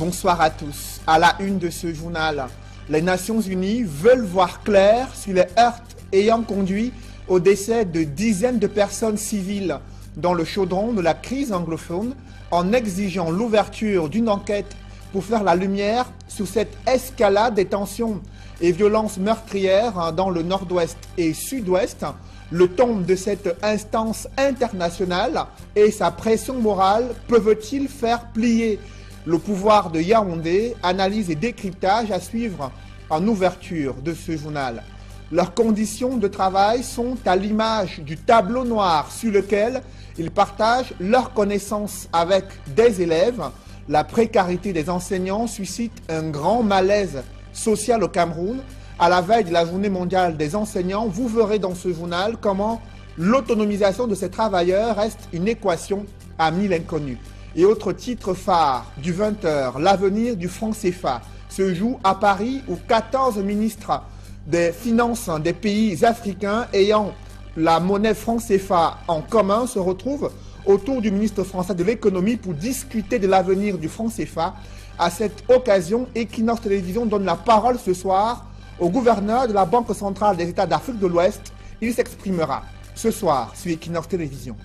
Bonsoir à tous. À la une de ce journal, les Nations Unies veulent voir clair sur les heurts ayant conduit au décès de dizaines de personnes civiles dans le chaudron de la crise anglophone en exigeant l'ouverture d'une enquête pour faire la lumière sur cette escalade des tensions et violences meurtrières dans le nord-ouest et sud-ouest. Le ton de cette instance internationale et sa pression morale peuvent-ils faire plier le pouvoir de Yaoundé? Analyse et décryptage à suivre en ouverture de ce journal. Leurs conditions de travail sont à l'image du tableau noir sur lequel ils partagent leurs connaissances avec des élèves. La précarité des enseignants suscite un grand malaise social au Cameroun. À la veille de la journée mondiale des enseignants, vous verrez dans ce journal comment l'autonomisation de ces travailleurs reste une équation à mille inconnus. Et autre titre phare du 20h, l'avenir du franc CFA se joue à Paris où 14 ministres des finances des pays africains ayant la monnaie franc CFA en commun se retrouvent autour du ministre français de l'économie pour discuter de l'avenir du franc CFA. À cette occasion, Equinox Télévision donne la parole ce soir au gouverneur de la Banque centrale des États d'Afrique de l'Ouest. Il s'exprimera ce soir sur Equinox Télévision.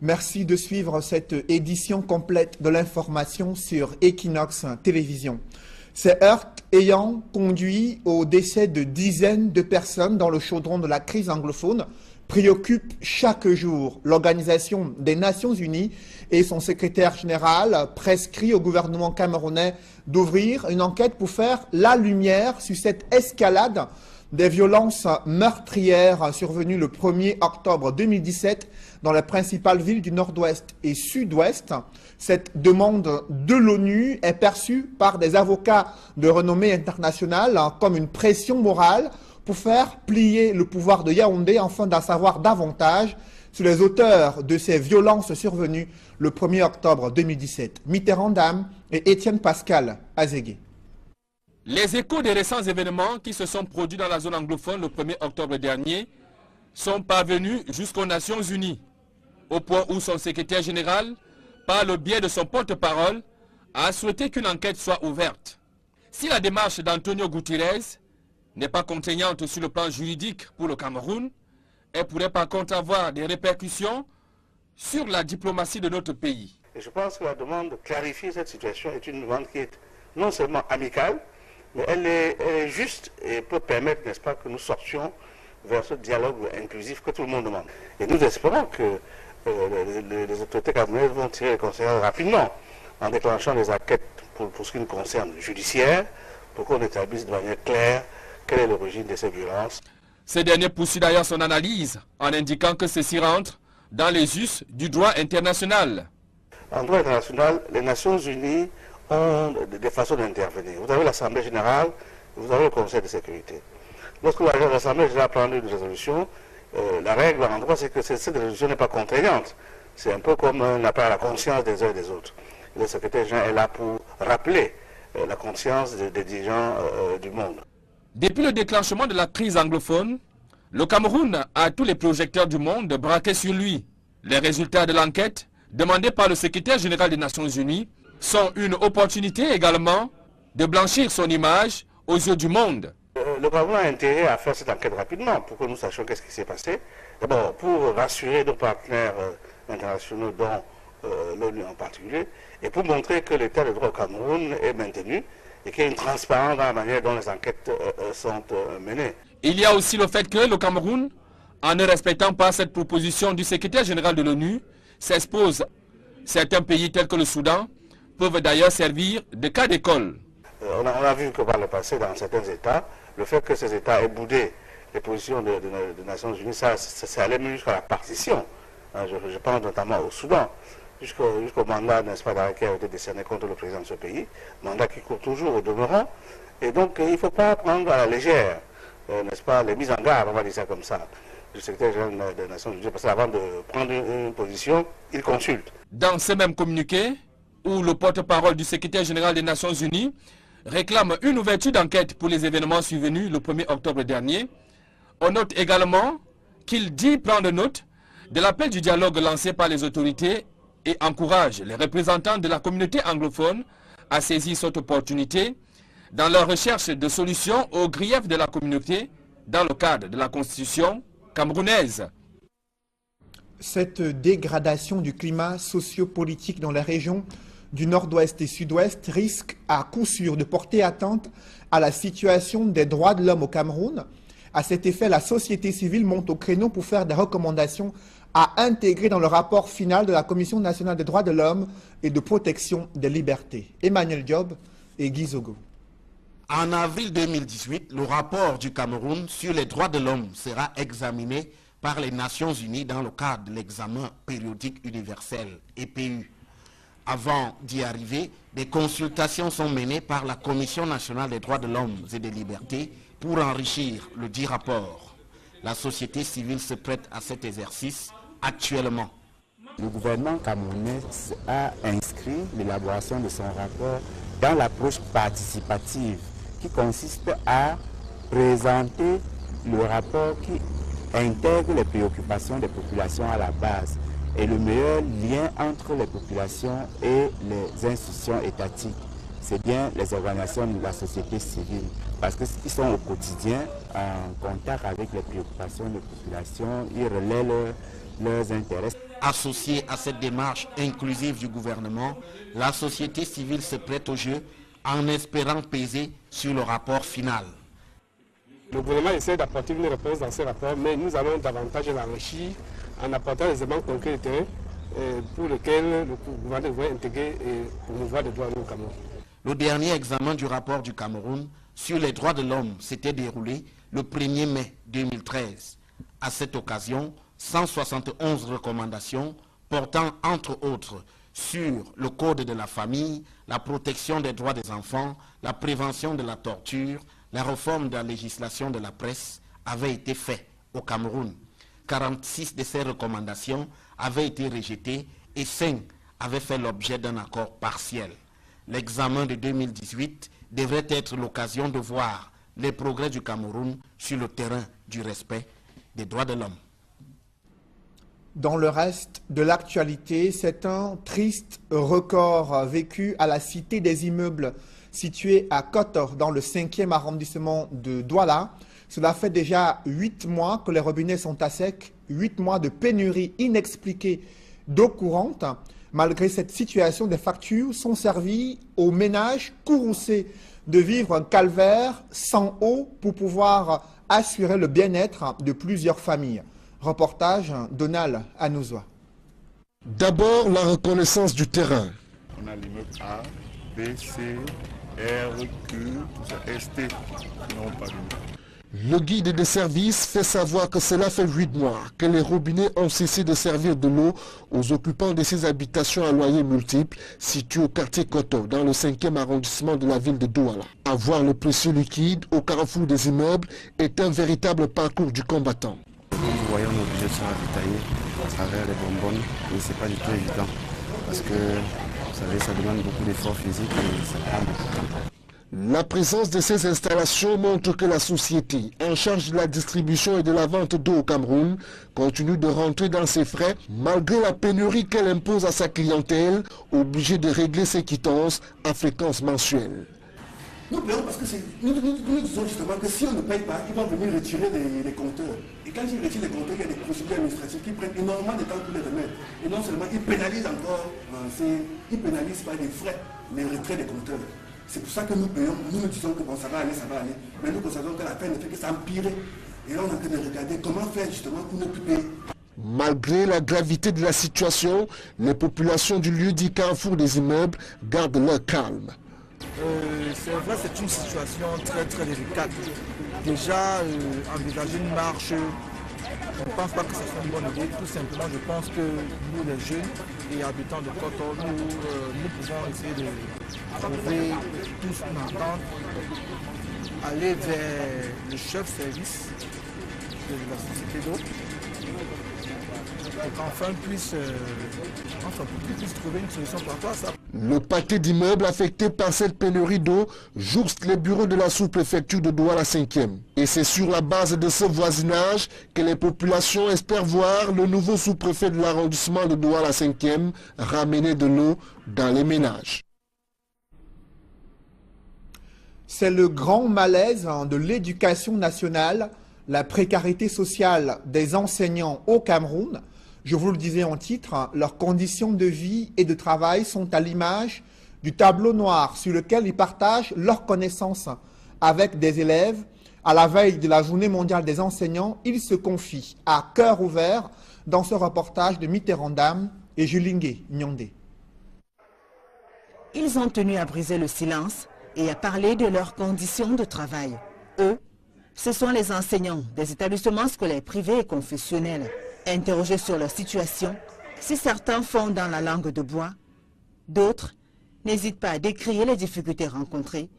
Merci de suivre cette édition complète de l'information sur Equinox Télévision. Ces heurts ayant conduit au décès de dizaines de personnes dans le chaudron de la crise anglophone préoccupent chaque jour l'Organisation des Nations Unies et son secrétaire général prescrit au gouvernement camerounais d'ouvrir une enquête pour faire la lumière sur cette escalade des violences meurtrières survenues le 1er octobre 2017 dans les principales villes du nord-ouest et sud-ouest. Cette demande de l'ONU est perçue par des avocats de renommée internationale comme une pression morale pour faire plier le pouvoir de Yaoundé afin d'en savoir davantage sur les auteurs de ces violences survenues le 1er octobre 2017. Mitterrand Dam et Étienne Pascal Azégué. Les échos des récents événements qui se sont produits dans la zone anglophone le 1er octobre dernier sont parvenus jusqu'aux Nations Unies, au point où son secrétaire général, par le biais de son porte-parole, a souhaité qu'une enquête soit ouverte. Si la démarche d'Antonio Guterres n'est pas contraignante sur le plan juridique pour le Cameroun, elle pourrait par contre avoir des répercussions sur la diplomatie de notre pays. Et je pense que la demande de clarifier cette situation est une demande qui est non seulement amicale, mais elle est juste et peut permettre, n'est-ce pas, que nous sortions vers ce dialogue inclusif que tout le monde demande. Et nous espérons que les autorités camerounaises vont tirer les conséquences rapidement en déclenchant des enquêtes pour ce qui nous concerne judiciaire, pour qu'on établisse de manière claire quelle est l'origine de ces violences. Ce dernier poursuit d'ailleurs son analyse en indiquant que ceci rentre dans les us du droit international. En droit international, les Nations Unies ont des façons d'intervenir. Vous avez l'Assemblée générale, vous avez le Conseil de sécurité. Lorsque l'Assemblée générale prend une résolution, la règle en droit, c'est que cette résolution n'est pas contraignante. C'est un peu comme un appel à la conscience des uns et des autres. Le secrétaire général est là pour rappeler la conscience des dirigeants du monde. Depuis le déclenchement de la crise anglophone, le Cameroun a tous les projecteurs du monde braqués sur lui. Les résultats de l'enquête, demandés par le secrétaire général des Nations Unies, sont une opportunité également de blanchir son image aux yeux du monde. Le Cameroun a intérêt à faire cette enquête rapidement pour que nous sachions qu'est-ce qui s'est passé. D'abord, pour rassurer nos partenaires internationaux, dont l'ONU en particulier, et pour montrer que l'état de droit au Cameroun est maintenu et qu'il y a une transparence dans la manière dont les enquêtes sont menées. Il y a aussi le fait que le Cameroun, en ne respectant pas cette proposition du secrétaire général de l'ONU, s'expose. Certains pays tels que le Soudan peuvent d'ailleurs servir de cas d'école. On a vu que par le passé, dans certains États, le fait que ces États aient boudé les positions des Nations Unies, ça allait même jusqu'à la partition. Je pense notamment au Soudan, jusqu'au mandat, n'est-ce pas, qui a été décerné contre le président de ce pays, mandat qui court toujours au demeurant. Et donc, il ne faut pas prendre à la légère, n'est-ce pas, les mises en garde, on va dire ça comme ça, du secrétaire général des Nations Unies, parce qu'avant de prendre une position, il consulte. Dans ce même communiqué, où le porte-parole du secrétaire général des Nations Unies réclame une ouverture d'enquête pour les événements survenus le 1er octobre dernier. On note également qu'il dit prendre note de l'appel du dialogue lancé par les autorités et encourage les représentants de la communauté anglophone à saisir cette opportunité dans leur recherche de solutions aux griefs de la communauté dans le cadre de la constitution camerounaise. Cette dégradation du climat socio-politique dans les régions du nord-ouest et sud-ouest risque à coup sûr de porter atteinte à la situation des droits de l'homme au Cameroun. À cet effet, la société civile monte au créneau pour faire des recommandations à intégrer dans le rapport final de la Commission nationale des droits de l'homme et de protection des libertés. Emmanuel Diop et Guy Zogo. En avril 2018, le rapport du Cameroun sur les droits de l'homme sera examiné par les Nations Unies dans le cadre de l'examen périodique universel, EPU. Avant d'y arriver, des consultations sont menées par la Commission nationale des droits de l'homme et des libertés pour enrichir le dit rapport. La société civile se prête à cet exercice actuellement. Le gouvernement camerounais a inscrit l'élaboration de son rapport dans l'approche participative qui consiste à présenter le rapport qui intègre les préoccupations des populations à la base et le meilleur lien entre les populations et les institutions étatiques. C'est bien les organisations de la société civile, parce qu'ils sont au quotidien en contact avec les préoccupations des populations, ils relaient leurs intérêts. Associée à cette démarche inclusive du gouvernement, la société civile se prête au jeu en espérant peser sur le rapport final. Le gouvernement essaie d'apporter une réponse dans ce rapport, mais nous allons davantage l'enrichir en apportant des éléments concrets de terrain pour lesquels le gouvernement devrait intégrer et promouvoir les droits de l'homme au Cameroun. Le dernier examen du rapport du Cameroun sur les droits de l'homme s'était déroulé le 1er mai 2013. À cette occasion, 171 recommandations portant entre autres sur le code de la famille, la protection des droits des enfants, la prévention de la torture, la réforme de la législation de la presse avaient été faites au Cameroun. 46 de ces recommandations avaient été rejetées et 5 avaient fait l'objet d'un accord partiel. L'examen de 2018 devrait être l'occasion de voir les progrès du Cameroun sur le terrain du respect des droits de l'homme. Dans le reste de l'actualité, c'est un triste record vécu à la Cité des immeubles située à Kotor, dans le 5e arrondissement de Douala. Cela fait déjà 8 mois que les robinets sont à sec, 8 mois de pénurie inexpliquée d'eau courante. Malgré cette situation, des factures sont servies aux ménages courroucés de vivre un calvaire sans eau pour pouvoir assurer le bien-être de plusieurs familles. Reportage Donald Anouzoa. D'abord, la reconnaissance du terrain. On a l'immeuble A, B, C, R, Q, tout ça, ST, non pas Le guide des services fait savoir que cela fait 8 mois que les robinets ont cessé de servir de l'eau aux occupants de ces habitations à loyers multiples situées au quartier Koto, dans le 5e arrondissement de la ville de Douala. Avoir le précieux liquide au carrefour des immeubles est un véritable parcours du combattant. Comme vous voyez, on est obligé de se ravitailler à travers les bonbonnes, mais ce n'est pas du tout évident parce que vous savez, ça demande beaucoup d'efforts physiques et ça prend beaucoup de temps. La présence de ces installations montre que la société en charge de la distribution et de la vente d'eau au Cameroun continue de rentrer dans ses frais malgré la pénurie qu'elle impose à sa clientèle, obligée de régler ses quittances à fréquence mensuelle. Nous payons parce que nous disons justement que si on ne paye pas, ils vont venir retirer les compteurs. Et quand ils retirent les compteurs, il y a des procédures administratives qui prennent énormément de temps pour les remettre. Et non seulement ils pénalisent encore, ils pénalisent par les frais, les retraits des compteurs. C'est pour ça que nous payons, nous disons que bon, ça va aller. Mais nous constatons que la peine ne fait que s'empirer. Et là, on a en train de regarder comment faire justement pour ne plus payer. Malgré la gravité de la situation, les populations du lieu dit carrefour des immeubles gardent leur calme. C'est vrai, c'est une situation très très délicate. Déjà, envisager une marche, je ne pense pas que ce soit une bonne idée. Tout simplement, je pense que nous, les jeunes et habitants de Kotor, nous pouvons essayer de trouver tous une entente, aller vers le chef service de la société d'eau et qu'enfin puisse trouver une solution par rapport à ça. Le pâté d'immeubles affectés par cette pénurie d'eau jouxte les bureaux de la sous-préfecture de Douala 5e. Et c'est sur la base de ce voisinage que les populations espèrent voir le nouveau sous-préfet de l'arrondissement de Douala 5e ramener de l'eau dans les ménages. C'est le grand malaise de l'éducation nationale, la précarité sociale des enseignants au Cameroun. Je vous le disais en titre, leurs conditions de vie et de travail sont à l'image du tableau noir sur lequel ils partagent leurs connaissances avec des élèves. À la veille de la Journée mondiale des enseignants, ils se confient à cœur ouvert dans ce reportage de Mitterrandam et Julingue Nyondé. Ils ont tenu à briser le silence et à parler de leurs conditions de travail. Eux, ce sont les enseignants des établissements scolaires privés et confessionnels. Interrogés sur leur situation, si certains font dans la langue de bois, d'autres n'hésitent pas à décrire les difficultés rencontrées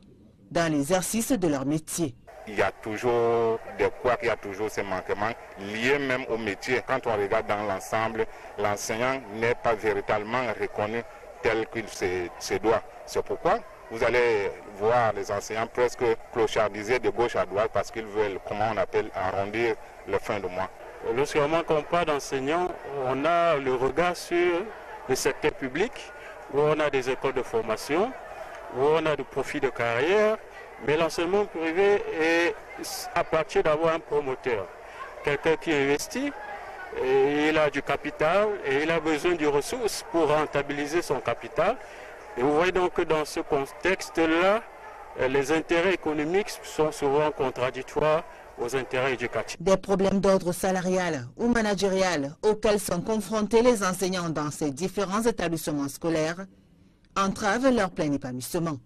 dans l'exercice de leur métier. Il y a toujours des couacs, il y a toujours ces manquements liés même au métier. Quand on regarde dans l'ensemble, l'enseignant n'est pas véritablement reconnu tel qu'il se doit. C'est pourquoi vous allez voir les enseignants presque clochardisés de gauche à droite parce qu'ils veulent, comment on appelle, arrondir le fin de mois. Lorsqu'on parle d'enseignants, on a le regard sur le secteur public, où on a des écoles de formation, où on a du profit de carrière, mais l'enseignement privé est à partir d'avoir un promoteur, quelqu'un qui investit, et il a du capital et il a besoin de ressources pour rentabiliser son capital. Et vous voyez donc que dans ce contexte-là, les intérêts économiques sont souvent contradictoires aux intérêts éducatifs. Des problèmes d'ordre salarial ou managérial auxquels sont confrontés les enseignants dans ces différents établissements scolaires entravent leur plein épanouissement.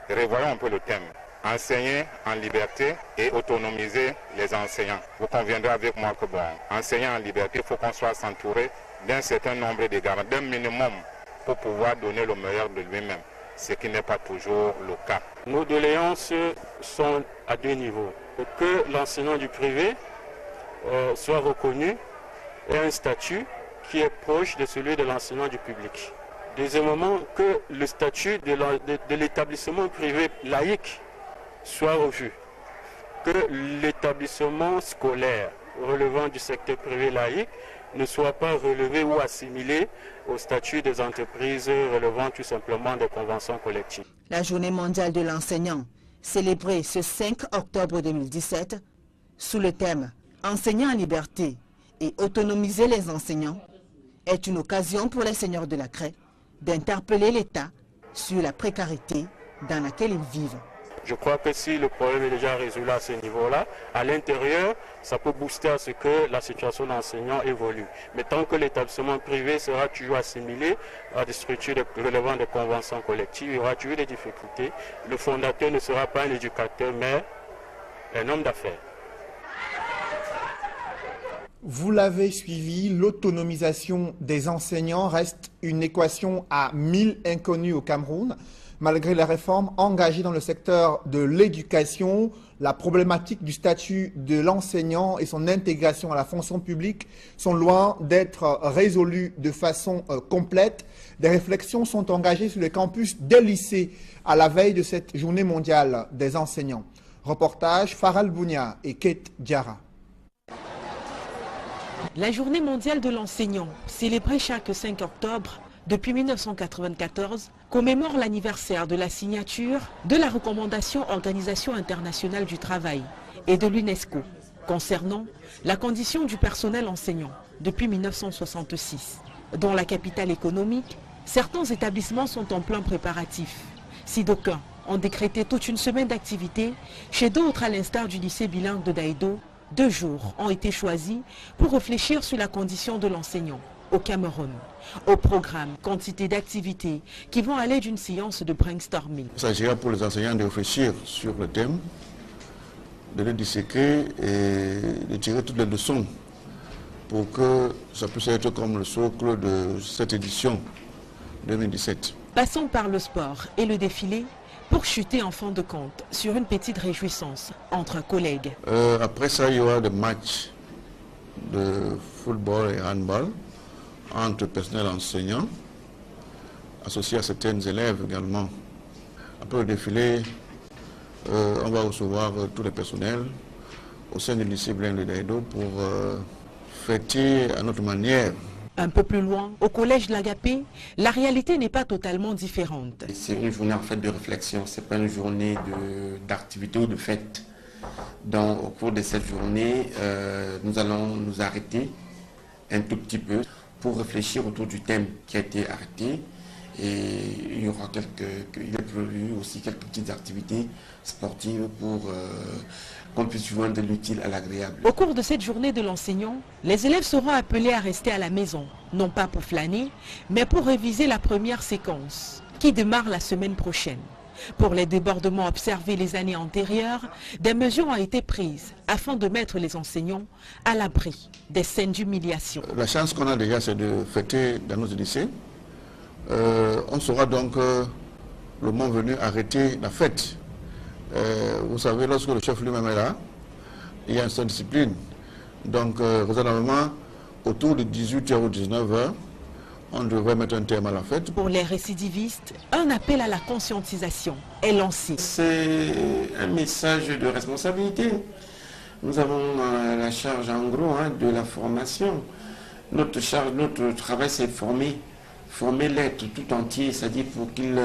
Revoyons un peu le thème. Enseigner en liberté et autonomiser les enseignants. Vous conviendrez avec moi que enseigner en liberté, il faut qu'on soit entouré d'un certain nombre de garanties, d'un minimum pour pouvoir donner le meilleur de lui-même, ce qui n'est pas toujours le cas. Nos doléances sont à deux niveaux. Que l'enseignant du privé soit reconnu et un statut qui est proche de celui de l'enseignant du public. Deuxièmement, que le statut de l'établissement privé laïque soit revu. Que l'établissement scolaire relevant du secteur privé laïque ne soit pas relevé ou assimilé au statut des entreprises relevant tout simplement des conventions collectives. La Journée mondiale de l'enseignant, célébrée ce 5 octobre 2017, sous le thème « Enseigner en liberté et autonomiser les enseignants », est une occasion pour les seigneurs de la craie d'interpeller l'État sur la précarité dans laquelle ils vivent. Je crois que si le problème est déjà résolu à ce niveau-là, à l'intérieur, ça peut booster à ce que la situation d'enseignants évolue. Mais tant que l'établissement privé sera toujours assimilé à des structures relevant des conventions collectives, il y aura toujours des difficultés. Le fondateur ne sera pas un éducateur, mais un homme d'affaires. Vous l'avez suivi, l'autonomisation des enseignants reste une équation à 1000 inconnus au Cameroun. Malgré les réformes engagées dans le secteur de l'éducation, la problématique du statut de l'enseignant et son intégration à la fonction publique sont loin d'être résolues de façon complète. Des réflexions sont engagées sur les campus des lycées à la veille de cette journée mondiale des enseignants. Reportage Faral Bounia et Kate Diarra. La journée mondiale de l'enseignant, célébrée chaque 5 octobre depuis 1994, commémore l'anniversaire de la signature de la recommandation Organisation internationale du travail et de l'UNESCO concernant la condition du personnel enseignant depuis 1966. Dans la capitale économique, certains établissements sont en plein préparatif. Si d'aucuns ont décrété toute une semaine d'activité, chez d'autres, à l'instar du lycée bilingue de Daïdo, 2 jours ont été choisis pour réfléchir sur la condition de l'enseignant au Cameroun. Au programme, quantité d'activités qui vont aller d'une séance de brainstorming. Il s'agira pour les enseignants de réfléchir sur le thème, de le disséquer et de tirer toutes les leçons pour que ça puisse être comme le socle de cette édition 2017. Passons par le sport et le défilé pour chuter en fin de compte sur une petite réjouissance entre collègues. Après ça, il y aura des matchs de football et handball entre personnel enseignant, associé à certains élèves également. Après le défilé, on va recevoir tous les personnels au sein du lycée Blaise Daïdo pour fêter à notre manière. Un peu plus loin, au collège Lagapé, la réalité n'est pas totalement différente. C'est une journée en fait de réflexion, ce n'est pas une journée d'activité ou de fête. Donc, au cours de cette journée, nous allons nous arrêter un tout petit peu pour réfléchir autour du thème qui a été arrêté. Et il y aura il est prévu aussi quelques petites activités sportives pour qu'on puisse joindre l'utile à l'agréable. Au cours de cette journée de l'enseignant, les élèves seront appelés à rester à la maison, non pas pour flâner, mais pour réviser la première séquence, qui démarre la semaine prochaine. Pour les débordements observés les années antérieures, des mesures ont été prises afin de mettre les enseignants à l'abri des scènes d'humiliation. La chance qu'on a déjà, c'est de fêter dans nos lycées. On saura donc le moment venu arrêter la fête. Vous savez, lorsque le chef lui-même est là, il y a une certaine discipline. Donc, raisonnablement, autour de 18h ou 19h, on devrait mettre un terme à la fête. Pour les récidivistes, un appel à la conscientisation est lancé. C'est un message de responsabilité. Nous avons la charge en gros de la formation. Notre travail, c'est former l'être tout entier, c'est-à-dire pour qu'il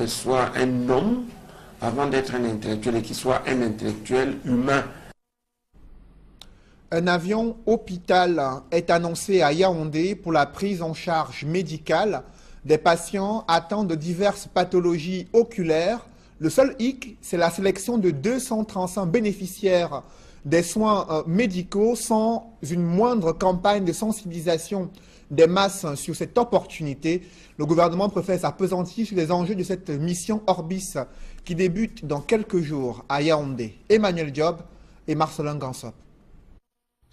soit un homme avant d'être un intellectuel et qu'il soit un intellectuel humain. Un avion hôpital est annoncé à Yaoundé pour la prise en charge médicale des patients atteints de diverses pathologies oculaires. Le seul hic, c'est la sélection de 235 bénéficiaires des soins médicaux sans une moindre campagne de sensibilisation des masses sur cette opportunité. Le gouvernement préfère s'appesantir sur les enjeux de cette mission Orbis qui débute dans quelques jours à Yaoundé. Emmanuel Diop et Marcelin Gansop.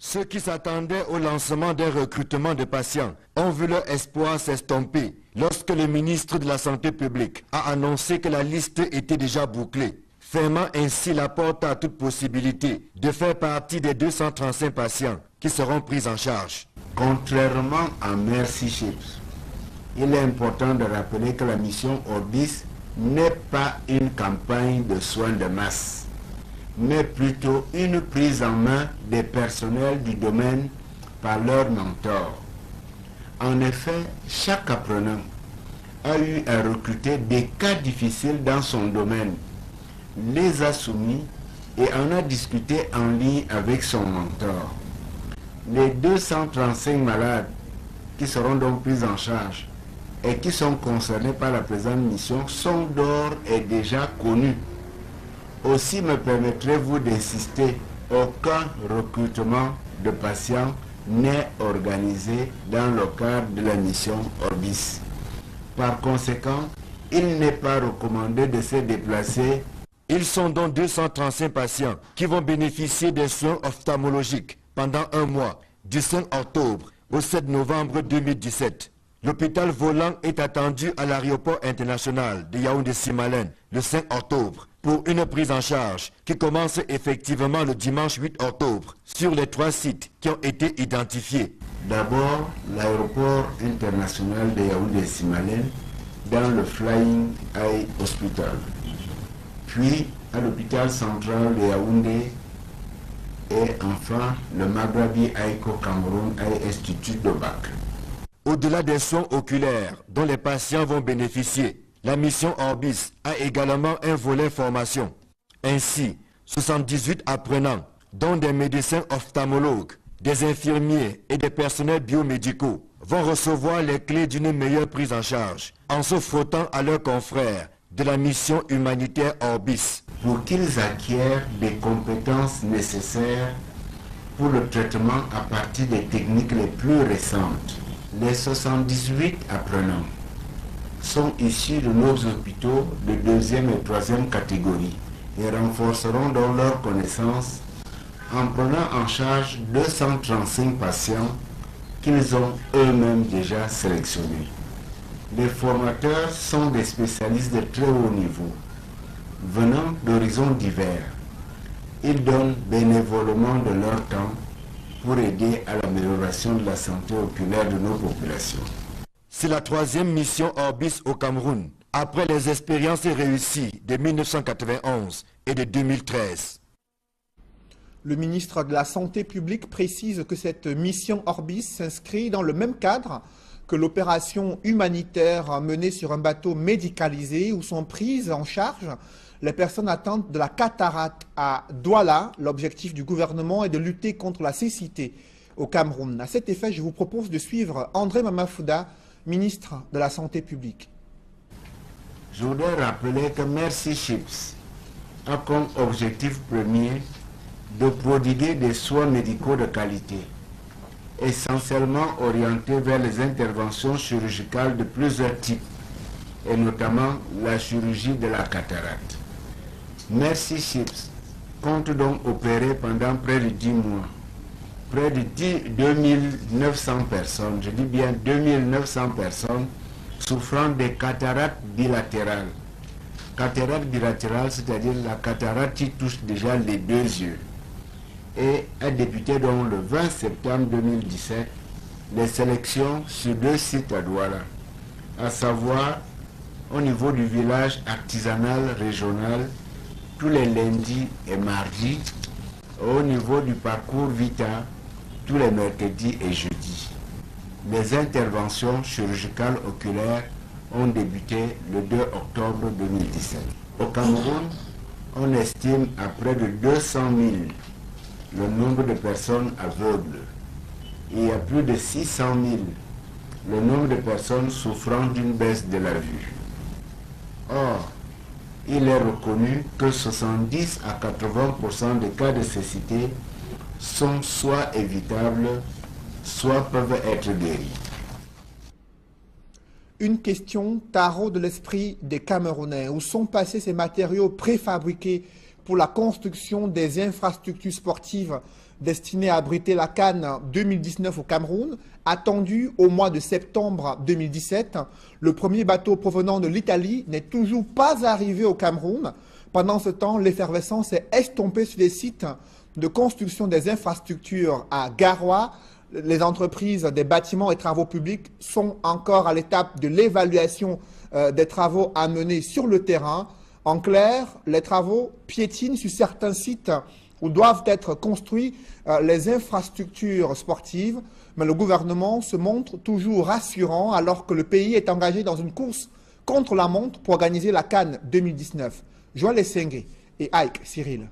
Ceux qui s'attendaient au lancement d'un recrutement de patients ont vu leur espoir s'estomper lorsque le ministre de la Santé publique a annoncé que la liste était déjà bouclée, fermant ainsi la porte à toute possibilité de faire partie des 235 patients qui seront pris en charge. Contrairement à Mercy Ships, il est important de rappeler que la mission Orbis n'est pas une campagne de soins de masse, mais plutôt une prise en main des personnels du domaine par leurs mentors. En effet, chaque apprenant a eu à recruter des cas difficiles dans son domaine, les a soumis et en a discuté en ligne avec son mentor. Les 235 malades qui seront donc pris en charge et qui sont concernés par la présente mission sont d'ores et déjà connus. Aussi me permettrez-vous d'insister, aucun recrutement de patients n'est organisé dans le cadre de la mission Orbis. Par conséquent, il n'est pas recommandé de se déplacer. Ils sont donc 235 patients qui vont bénéficier des soins ophtalmologiques pendant un mois, du 5 octobre au 7 novembre 2017. L'hôpital volant est attendu à l'aéroport international de Yaoundé-Simalène le 5 octobre pour une prise en charge qui commence effectivement le dimanche 8 octobre sur les 3 sites qui ont été identifiés. D'abord, l'aéroport international de Yaoundé-Simalène dans le Flying Eye Hospital, puis à l'hôpital central de Yaoundé et enfin le Maghrabi Aïko Cameroun Eye Institute de Bac. Au-delà des soins oculaires dont les patients vont bénéficier, la mission Orbis a également un volet formation. Ainsi, 78 apprenants, dont des médecins ophtalmologues, des infirmiers et des personnels biomédicaux, vont recevoir les clés d'une meilleure prise en charge en se frottant à leurs confrères de la mission humanitaire Orbis. Pour qu'ils acquièrent des compétences nécessaires pour le traitement à partir des techniques les plus récentes. Les 78 apprenants sont issus de nos hôpitaux de 2e et 3e catégorie et renforceront donc leurs connaissances en prenant en charge 235 patients qu'ils ont eux-mêmes déjà sélectionnés. Les formateurs sont des spécialistes de très haut niveau, venant d'horizons divers. Ils donnent bénévolement de leur temps pour aider à l'amélioration de la santé oculaire de nos populations. C'est la 3e mission Orbis au Cameroun, après les expériences réussies de 1991 et de 2013. Le ministre de la Santé publique précise que cette mission Orbis s'inscrit dans le même cadre que l'opération humanitaire menée sur un bateau médicalisé où sont prises en charge les personnes atteintes de la cataracte à Douala. L'objectif du gouvernement est de lutter contre la cécité au Cameroun. À cet effet, je vous propose de suivre André Mamafouda, ministre de la Santé publique. Je voudrais rappeler que Mercy Ships a comme objectif premier de prodiguer des soins médicaux de qualité, essentiellement orientés vers les interventions chirurgicales de plusieurs types, et notamment la chirurgie de la cataracte. Mercy Ships compte donc opérer pendant près de 10 mois, près de 2900 personnes, je dis bien 2900 personnes, souffrant des cataractes bilatérales. Cataracte bilatérale, c'est-à-dire la cataracte qui touche déjà les deux yeux. Et a débuté donc le 20 septembre 2017 les sélections sur 2 sites à Douala, à savoir au niveau du village artisanal régional tous les lundis et mardis, au niveau du parcours Vita tous les mercredis et jeudis. Les interventions chirurgicales oculaires ont débuté le 2 octobre 2017. Au Cameroun, on estime à près de 200 000 le nombre de personnes aveugles. Il y a plus de 600 000 le nombre de personnes souffrant d'une baisse de la vue. Or, il est reconnu que 70 à 80% des cas de cécité sont soit évitables, soit peuvent être guéris. Une question tarot de l'esprit des Camerounais. Où sont passés ces matériaux préfabriqués pour la construction des infrastructures sportives destinées à abriter la CAN 2019 au Cameroun, attendue au mois de septembre 2017. Le premier bateau provenant de l'Italie n'est toujours pas arrivé au Cameroun. Pendant ce temps, l'effervescence est estompée sur les sites de construction des infrastructures à Garoua. Les entreprises des bâtiments et travaux publics sont encore à l'étape de l'évaluation des travaux à mener sur le terrain. En clair, les travaux piétinent sur certains sites où doivent être construites les infrastructures sportives, mais le gouvernement se montre toujours rassurant alors que le pays est engagé dans une course contre la montre pour organiser la CAN 2019. Joël Essengue et Ike Cyril.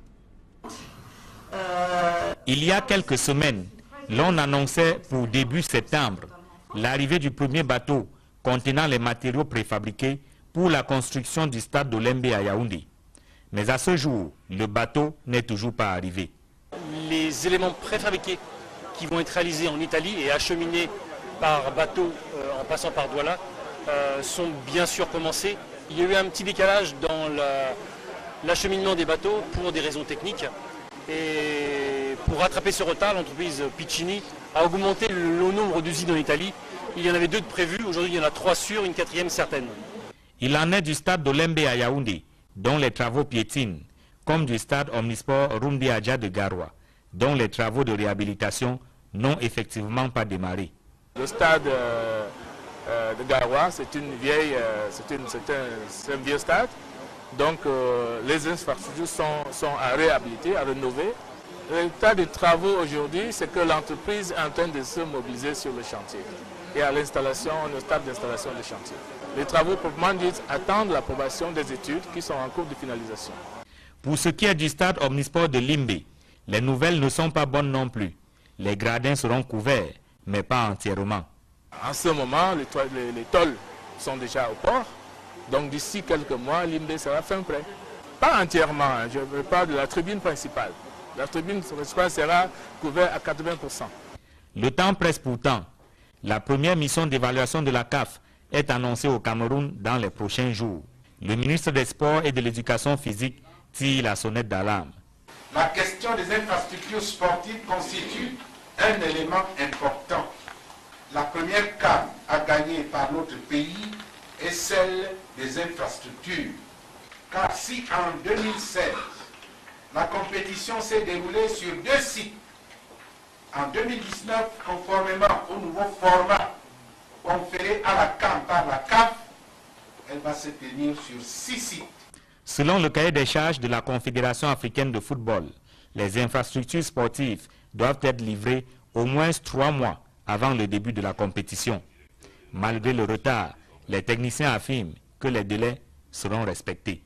Il y a quelques semaines, l'on annonçait pour début septembre l'arrivée du premier bateau contenant les matériaux préfabriqués pour la construction du stade d'Olembe à Yaoundé. Mais à ce jour, le bateau n'est toujours pas arrivé. Les éléments préfabriqués qui vont être réalisés en Italie et acheminés par bateau en passant par Douala sont bien sûr commencés. Il y a eu un petit décalage dans l'acheminement des bateaux pour des raisons techniques. Et pour rattraper ce retard, l'entreprise Piccini a augmenté le nombre d'usines en Italie. Il y en avait 2 de prévues, aujourd'hui il y en a 3 sûres, une 4e certaine. Il en est du stade d'Olembe à Yaoundé, dont les travaux piétinent, comme du stade omnisport Rumdi Adja de Garoua, dont les travaux de réhabilitation n'ont effectivement pas démarré. Le stade de Garoua, c'est un vieux stade, donc les infrastructures sont à réhabiliter, à rénover. Le résultat des travaux aujourd'hui, c'est que l'entreprise est en train de se mobiliser sur le chantier et à l'installation, au stade d'installation du chantier. Les travaux, proprement dit, attendent l'approbation des études qui sont en cours de finalisation. Pour ce qui est du stade omnisport de Limbe, les nouvelles ne sont pas bonnes non plus. Les gradins seront couverts, mais pas entièrement. En ce moment, les tôles sont déjà au port. Donc d'ici quelques mois, Limbe sera fin prêt. Pas entièrement, je parle de la tribune principale. La tribune principale sera couverte à 80%. Le temps presse pourtant. La première mission d'évaluation de la CAF est annoncée au Cameroun dans les prochains jours. Le ministre des Sports et de l'Éducation physique tire la sonnette d'alarme. La question des infrastructures sportives constitue un élément important. La première CAN à gagner par notre pays est celle des infrastructures. Car si en 2016, la compétition s'est déroulée sur 2 sites, En 2019, conformément au nouveau format conféré à la CAN par la CAF, elle va se tenir sur 6 sites. Selon le cahier des charges de la Confédération africaine de football, les infrastructures sportives doivent être livrées au moins 3 mois avant le début de la compétition. Malgré le retard, les techniciens affirment que les délais seront respectés.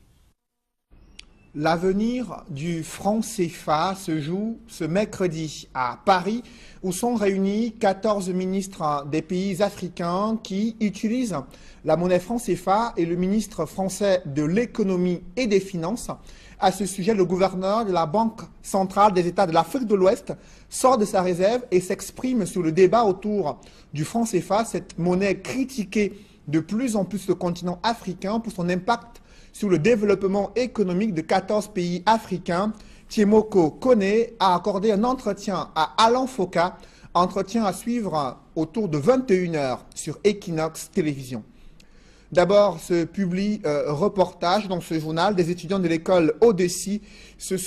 L'avenir du franc CFA se joue ce mercredi à Paris, où sont réunis 14 ministres des pays africains qui utilisent la monnaie franc CFA et le ministre français de l'économie et des finances. À ce sujet, le gouverneur de la Banque centrale des États de l'Afrique de l'Ouest sort de sa réserve et s'exprime sur le débat autour du franc CFA, cette monnaie critiquée de plus en plus sur le continent africain pour son impact sur le développement économique de 14 pays africains. Thiemoko Kone a accordé un entretien à Alain Foka, entretien à suivre autour de 21 h sur Equinox Télévision. D'abord, ce reportage dans ce journal, des étudiants de l'école Odessi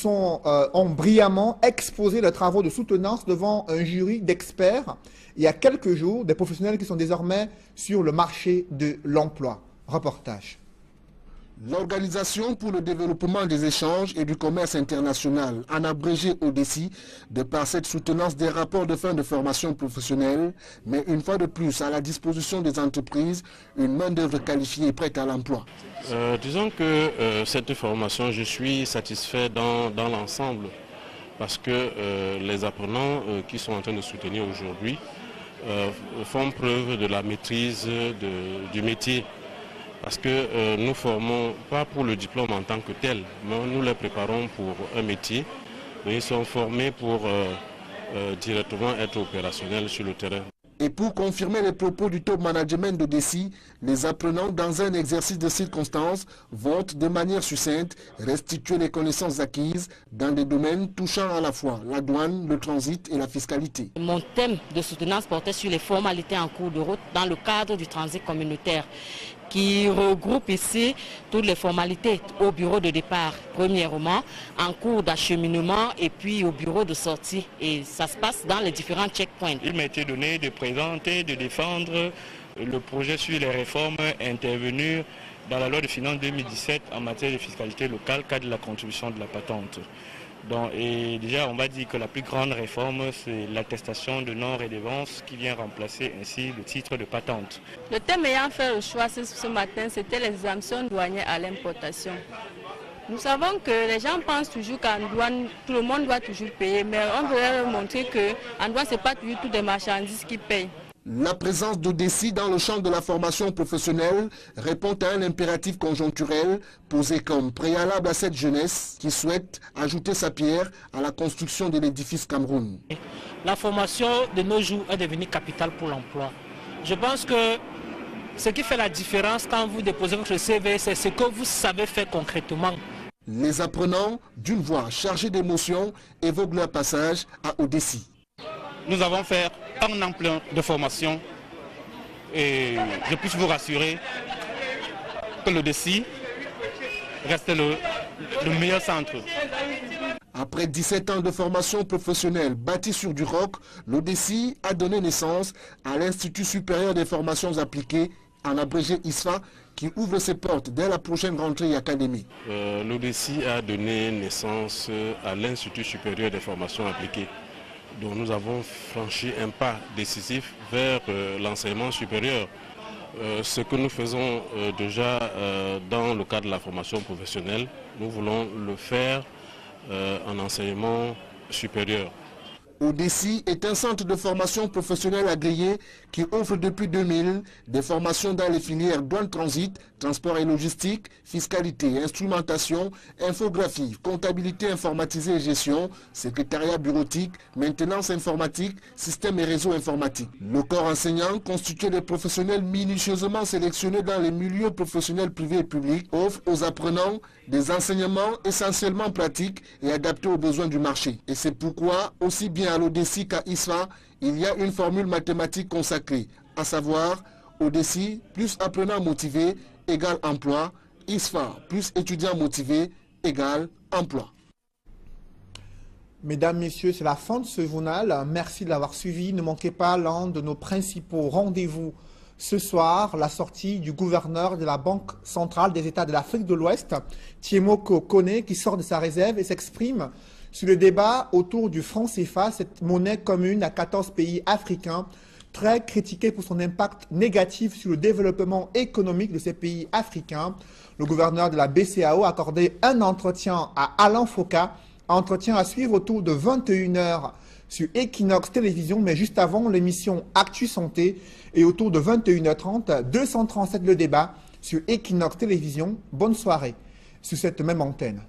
ont brillamment exposé leurs travaux de soutenance devant un jury d'experts il y a quelques jours, des professionnels qui sont désormais sur le marché de l'emploi. Reportage. L'Organisation pour le développement des échanges et du commerce international, en abrégé Odessi, de par cette soutenance des rapports de fin de formation professionnelle, mais une fois de plus à la disposition des entreprises, une main-d'œuvre qualifiée et prête à l'emploi. Disons que cette formation, je suis satisfait dans l'ensemble, parce que les apprenants qui sont en train de soutenir aujourd'hui font preuve de la maîtrise du métier. Parce que nous ne formons pas pour le diplôme en tant que tel, mais nous les préparons pour un métier. Ils sont formés pour directement être opérationnels sur le terrain. Et pour confirmer les propos du top management d'Odessi, les apprenants, dans un exercice de circonstance, vont de manière succincte restituer les connaissances acquises dans des domaines touchant à la fois la douane, le transit et la fiscalité. Mon thème de soutenance portait sur les formalités en cours de route dans le cadre du transit communautaire, qui regroupe ici toutes les formalités au bureau de départ, premièrement, en cours d'acheminement et puis au bureau de sortie. Et ça se passe dans les différents checkpoints. Il m'a été donné de présenter, de défendre le projet sur les réformes intervenues dans la loi de finances 2017 en matière de fiscalité locale, cadre de la contribution de la patente. Donc, et déjà, on va dire que la plus grande réforme, c'est l'attestation de non-rédévance qui vient remplacer ainsi le titre de patente. Le thème ayant fait le choix ce matin, c'était l'exemption douanière à l'importation. Nous savons que les gens pensent toujours qu'en douane, tout le monde doit toujours payer, mais on voudrait leur montrer qu'en douane, ce n'est pas toujours toutes les marchandises qui payent. La présence d'Odessi dans le champ de la formation professionnelle répond à un impératif conjoncturel posé comme préalable à cette jeunesse qui souhaite ajouter sa pierre à la construction de l'édifice Cameroun. La formation de nos jours est devenue capitale pour l'emploi. Je pense que ce qui fait la différence quand vous déposez votre CV, c'est ce que vous savez faire concrètement. Les apprenants, d'une voix chargée d'émotion, évoquent leur passage à Odessi. Nous avons fait un an plein de formation et je puis vous rassurer que l'Odessi reste le meilleur centre. Après 17 ans de formation professionnelle bâtie sur du roc, l'Odessi a donné naissance à l'Institut supérieur des formations appliquées, en abrégé ISFA, qui ouvre ses portes dès la prochaine rentrée académique. L'Odessi a donné naissance à l'Institut supérieur des formations appliquées, dont nous avons franchi un pas décisif vers l'enseignement supérieur. Ce que nous faisons déjà dans le cadre de la formation professionnelle, nous voulons le faire en enseignement supérieur. Odessi est un centre de formation professionnelle agréé qui offre depuis 2000 des formations dans les filières douane transit, transport et logistique, fiscalité, instrumentation, infographie, comptabilité informatisée et gestion, secrétariat bureautique, maintenance informatique, système et réseau informatique. Le corps enseignant, constitué de professionnels minutieusement sélectionnés dans les milieux professionnels privés et publics, offre aux apprenants des enseignements essentiellement pratiques et adaptés aux besoins du marché. Et c'est pourquoi, aussi bien à l'Odessi qu'à ISFA, il y a une formule mathématique consacrée, à savoir Odessi plus apprenants motivés égale emploi, ISFA plus étudiants motivés égale emploi. Mesdames, Messieurs, c'est la fin de ce journal. Merci de l'avoir suivi. Ne manquez pas l'un de nos principaux rendez-vous ce soir, la sortie du gouverneur de la Banque centrale des États de l'Afrique de l'Ouest, Thiemoko Kone, qui sort de sa réserve et s'exprime sur le débat autour du franc CFA, cette monnaie commune à 14 pays africains, très critiquée pour son impact négatif sur le développement économique de ces pays africains. Le gouverneur de la BCEAO a accordé un entretien à Alain Foka, entretien à suivre autour de 21 h sur Equinox Télévision, mais juste avant l'émission Actu Santé, et autour de 21 h 30, 237 le débat sur Equinox Télévision. Bonne soirée sur cette même antenne.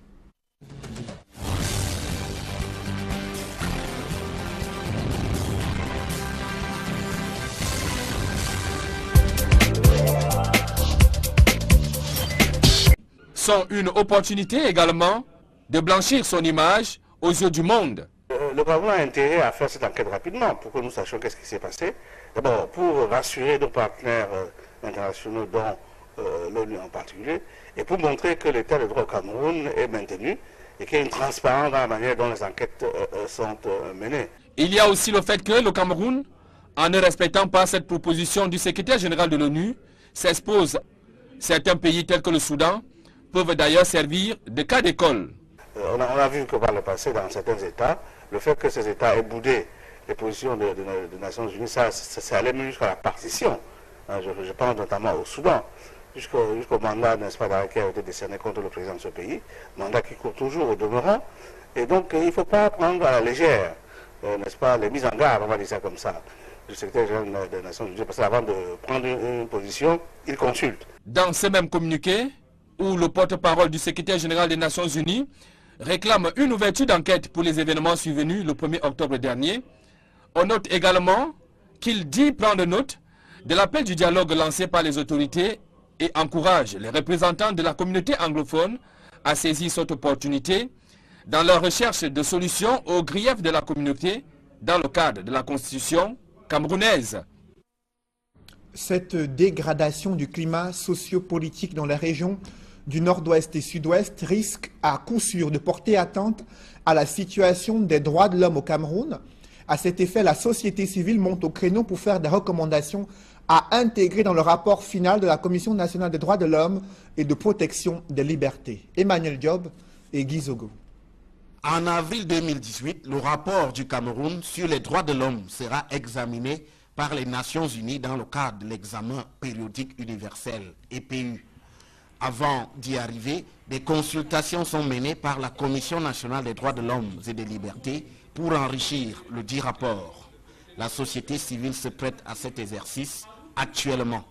Sont une opportunité également de blanchir son image aux yeux du monde. Le gouvernement a intérêt à faire cette enquête rapidement pour que nous sachions qu'est-ce qui s'est passé. D'abord, pour rassurer nos partenaires internationaux, dont l'ONU en particulier, et pour montrer que l'état de droit au Cameroun est maintenu et qu'il y a une transparence dans la manière dont les enquêtes sont menées. Il y a aussi le fait que le Cameroun, en ne respectant pas cette proposition du secrétaire général de l'ONU, s'expose. Certains pays tels que le Soudan peuvent d'ailleurs servir de cas d'école. On a vu que par le passé, dans certains États, le fait que ces États aient boudé les positions des Nations Unies, ça allait même jusqu'à la partition. Je pense notamment au Soudan, jusqu'au mandat, n'est-ce pas, qui a été décerné contre le président de ce pays, mandat qui court toujours au demeurant. Et donc, il ne faut pas prendre à la légère, n'est-ce pas, les mises en garde, on va dire ça comme ça, du secrétaire général des Nations Unies, parce qu'avant de prendre une position, il consulte. Dans ce même communiqué, où le porte-parole du secrétaire général des Nations Unies réclame une ouverture d'enquête pour les événements survenus le 1er octobre dernier, on note également qu'il dit prendre note de l'appel du dialogue lancé par les autorités et encourage les représentants de la communauté anglophone à saisir cette opportunité dans leur recherche de solutions aux griefs de la communauté dans le cadre de la constitution camerounaise. Cette dégradation du climat socio-politique dans les régions du nord-ouest et sud-ouest risque à coup sûr de porter atteinte à la situation des droits de l'homme au Cameroun. À cet effet, la société civile monte au créneau pour faire des recommandations à intégrer dans le rapport final de la Commission nationale des droits de l'homme et de protection des libertés. Emmanuel Diop et Guy Zogo. En avril 2018, le rapport du Cameroun sur les droits de l'homme sera examiné par les Nations Unies dans le cadre de l'examen périodique universel, EPU. Avant d'y arriver, des consultations sont menées par la Commission nationale des droits de l'homme et des libertés pour enrichir le dit rapport. La société civile se prête à cet exercice actuellement.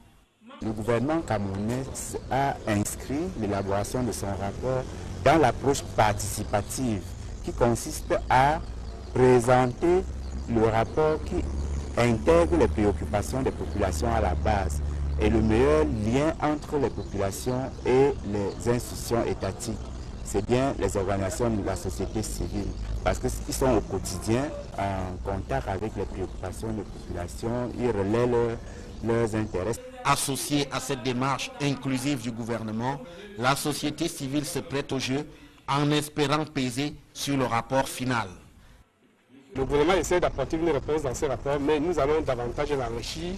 Le gouvernement camerounais a inscrit l'élaboration de son rapport dans l'approche participative qui consiste à présenter le rapport qui intègre les préoccupations des populations à la base et le meilleur lien entre les populations et les institutions étatiques, c'est bien les organisations de la société civile, parce qu'ils sont au quotidien en contact avec les préoccupations des populations, ils relaient leurs intérêts. Associée à cette démarche inclusive du gouvernement, la société civile se prête au jeu en espérant peser sur le rapport final. Le gouvernement essaie d'apporter une réponse dans ce rapport, mais nous allons davantage l'enrichir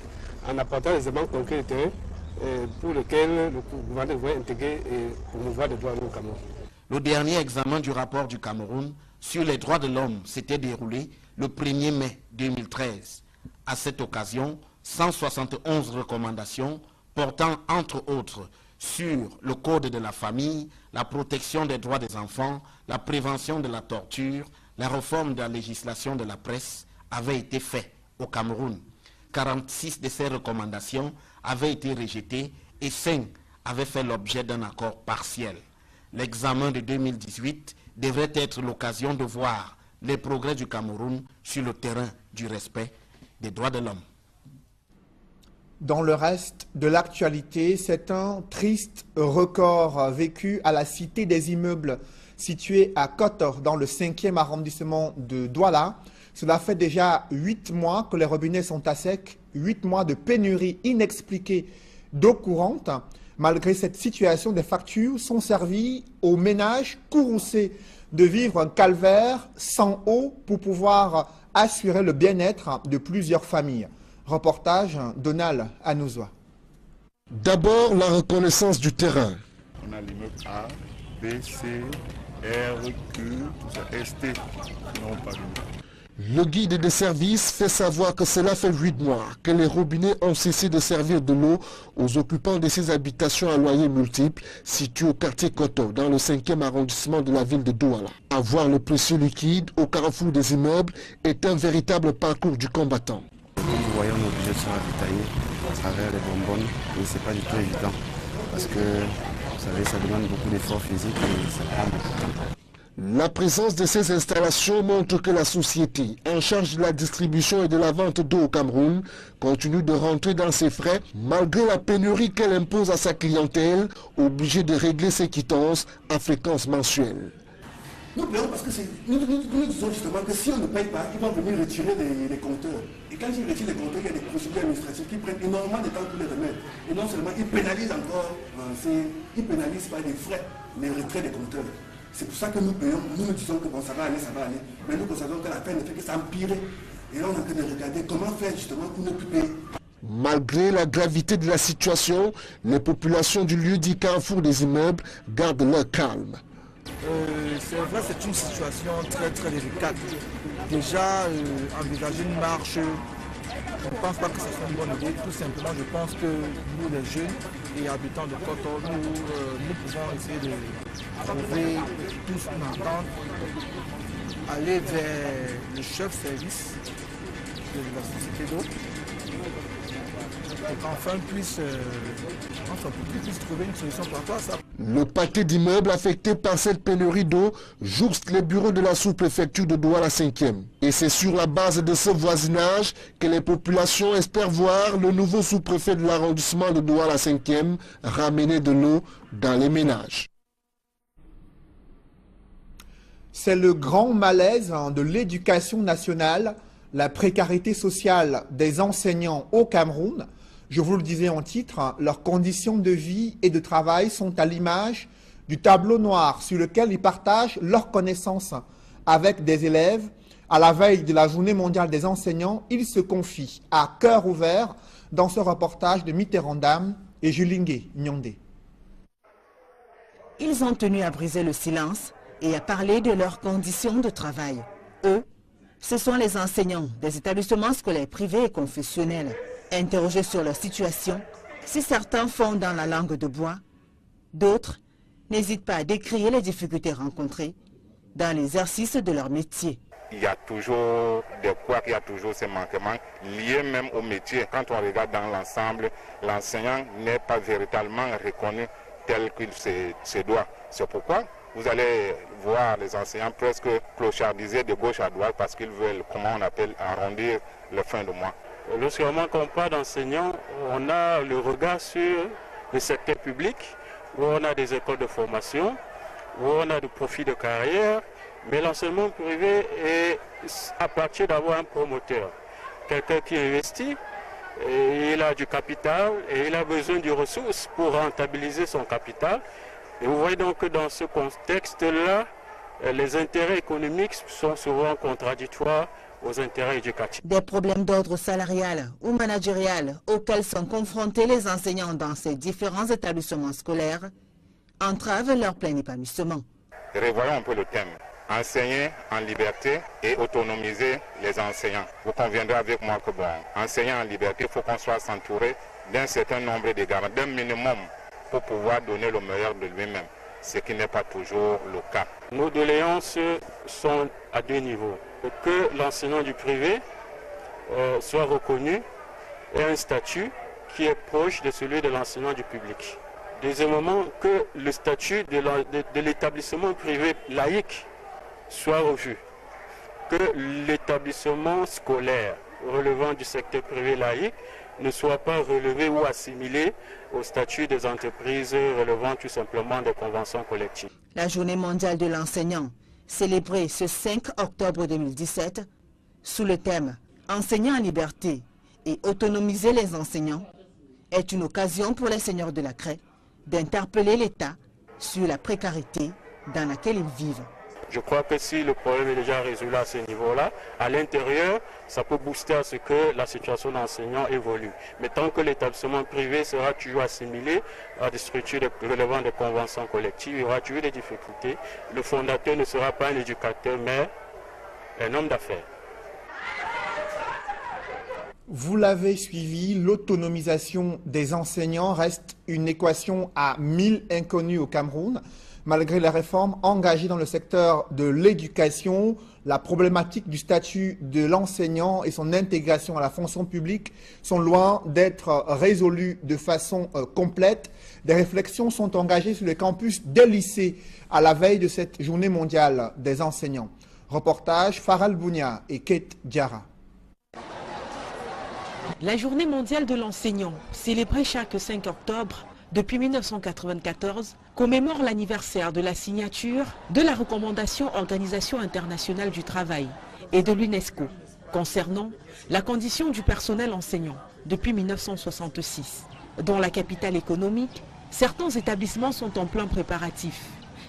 en apportant des éléments concrets pour lesquels le gouvernement devrait intégrer et promouvoir les droits de l'homme au Cameroun. Le dernier examen du rapport du Cameroun sur les droits de l'homme s'était déroulé le 1er mai 2013. À cette occasion, 171 recommandations portant entre autres sur le code de la famille, la protection des droits des enfants, la prévention de la torture, la réforme de la législation de la presse avaient été faites au Cameroun. 46 de ces recommandations avaient été rejetées et 5 avaient fait l'objet d'un accord partiel. L'examen de 2018 devrait être l'occasion de voir les progrès du Cameroun sur le terrain du respect des droits de l'homme. Dans le reste de l'actualité, c'est un triste record vécu à la Cité des immeubles située à Kotor, dans le 5e arrondissement de Douala. Cela fait déjà 8 mois que les robinets sont à sec, 8 mois de pénurie inexpliquée d'eau courante. Malgré cette situation, des factures sont servies aux ménages courroucés de vivre un calvaire sans eau pour pouvoir assurer le bien-être de plusieurs familles. Reportage Donald Anouzoa. D'abord, la reconnaissance du terrain. On a l'immeuble A, B, C, R, Q, tout ça, ST, non pas Le guide des services fait savoir que cela fait 8 mois que les robinets ont cessé de servir de l'eau aux occupants de ces habitations à loyers multiples situées au quartier Koto, dans le 5e arrondissement de la ville de Douala. Avoir le précieux liquide au carrefour des immeubles est un véritable parcours du combattant. Comme vous voyez, on est obligé de se ravitailler à travers les bonbonnes et ce n'est pas du tout évident parce que vous savez, ça demande beaucoup d'efforts physiques et ça prend beaucoup de temps. La présence de ces installations montre que la société en charge de la distribution et de la vente d'eau au Cameroun continue de rentrer dans ses frais malgré la pénurie qu'elle impose à sa clientèle, obligée de régler ses quittances à fréquence mensuelle. Nous payons parce que nous disons justement que si on ne paye pas, ils vont venir retirer les compteurs. Et quand ils retirent les compteurs, il y a des procédures administratives qui prennent énormément de temps pour les remettre. Et non seulement ils pénalisent encore, ils pénalisent par des frais les retraits des compteurs. C'est pour ça que nous payons, nous disons que bon, ça va aller. Mais nous constatons que la peine ne fait que s'empirer. Et là, on est en train de regarder comment faire justement pour ne plus payer. Malgré la gravité de la situation, les populations du lieu dit carrefour des immeubles gardent leur calme. C'est vrai, c'est une situation très très délicate. Déjà, envisager une marche, je ne pense pas que ce soit une bonne idée. Tout simplement, je pense que nous, les jeunes et habitants de Koto, nous pouvons essayer de trouver tous une entente, aller vers le chef service de la société d'eau, et qu'enfin puisse trouver une solution par rapport à ça. Le pâté d'immeubles affecté par cette pénurie d'eau jouxte les bureaux de la sous-préfecture de Douala 5e. Et c'est sur la base de ce voisinage que les populations espèrent voir le nouveau sous-préfet de l'arrondissement de Douala 5e ramener de l'eau dans les ménages. C'est le grand malaise de l'éducation nationale, la précarité sociale des enseignants au Cameroun. Je vous le disais en titre, leurs conditions de vie et de travail sont à l'image du tableau noir sur lequel ils partagent leurs connaissances avec des élèves. À la veille de la Journée mondiale des enseignants, ils se confient à cœur ouvert dans ce reportage de Mitterrandam et Julingue Nyondé. Ils ont tenu à briser le silence et à parler de leurs conditions de travail. Eux, ce sont les enseignants des établissements scolaires privés et confessionnels. Interrogés sur leur situation, si certains font dans la langue de bois, d'autres n'hésitent pas à décrire les difficultés rencontrées dans l'exercice de leur métier. Il y a toujours des couacs, il y a toujours ces manquements liés même au métier. Quand on regarde dans l'ensemble, l'enseignant n'est pas véritablement reconnu tel qu'il se doit. C'est pourquoi vous allez voir les enseignants presque clochardisés de gauche à droite parce qu'ils veulent, comment on appelle, arrondir les fins de mois. Lorsqu'on manque pas d'enseignants, on a le regard sur le secteur public, où on a des écoles de formation, où on a du profit de carrière, mais l'enseignement privé est à partir d'avoir un promoteur, quelqu'un qui investit, et il a du capital et il a besoin de ressources pour rentabiliser son capital. Et vous voyez donc que dans ce contexte-là, les intérêts économiques sont souvent contradictoires aux intérêts éducatifs. Des problèmes d'ordre salarial ou managérial auxquels sont confrontés les enseignants dans ces différents établissements scolaires entravent leur plein épanouissement. Revoyons un peu le thème. Enseigner en liberté et autonomiser les enseignants. Vous conviendrez avec moi que enseigner en liberté, il faut qu'on soit entouré d'un certain nombre de garanties, d'un minimum pour pouvoir donner le meilleur de lui-même, ce qui n'est pas toujours le cas. Nos doléances sont à deux niveaux. Que l'enseignant du privé soit reconnu et un statut qui est proche de celui de l'enseignant du public. Deuxièmement, que le statut de l'établissement privé laïque soit revu. Que l'établissement scolaire relevant du secteur privé laïque ne soit pas relevé ou assimilé au statut des entreprises relevant tout simplement des conventions collectives. La Journée mondiale de l'enseignant, célébrée ce 5 octobre 2017, sous le thème « Enseigner en liberté et autonomiser les enseignants », est une occasion pour les seigneurs de la craie d'interpeller l'État sur la précarité dans laquelle ils vivent. Je crois que si le problème est déjà résolu à ce niveau-là, à l'intérieur, ça peut booster à ce que la situation d'enseignants évolue. Mais tant que l'établissement privé sera toujours assimilé à des structures relevant des conventions collectives, il y aura toujours des difficultés. Le fondateur ne sera pas un éducateur, mais un homme d'affaires. Vous l'avez suivi, l'autonomisation des enseignants reste une équation à 1000 inconnus au Cameroun. Malgré les réformes engagées dans le secteur de l'éducation, la problématique du statut de l'enseignant et son intégration à la fonction publique sont loin d'être résolues de façon complète. Des réflexions sont engagées sur les campus des lycées à la veille de cette journée mondiale des enseignants. Reportage Faral Bounia et Kate Diarra. La journée mondiale de l'enseignant, célébrée chaque 5 octobre depuis 1994, commémore l'anniversaire de la signature de la recommandation Organisation internationale du travail et de l'UNESCO concernant la condition du personnel enseignant depuis 1966. Dans la capitale économique, certains établissements sont en plein préparatif.